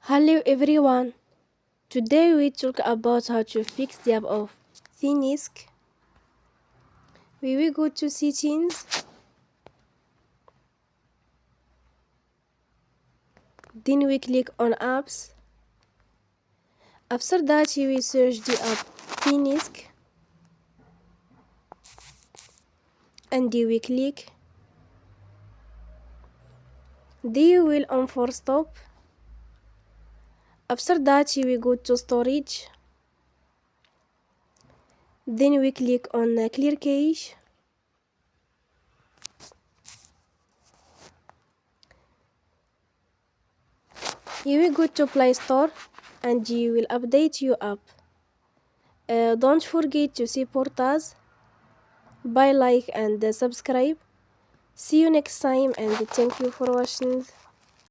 Hello everyone. Today we talk about how to fix the app of Thenics. We will go to settings, then we click on apps. After that you will search the app Thenics and you will click. Then you will on force stop. After that you will go to storage. Then we click on clear cache. You will go to Play Store and you will update your app. Don't forget to support us by like and subscribe. See you next time and thank you for watching.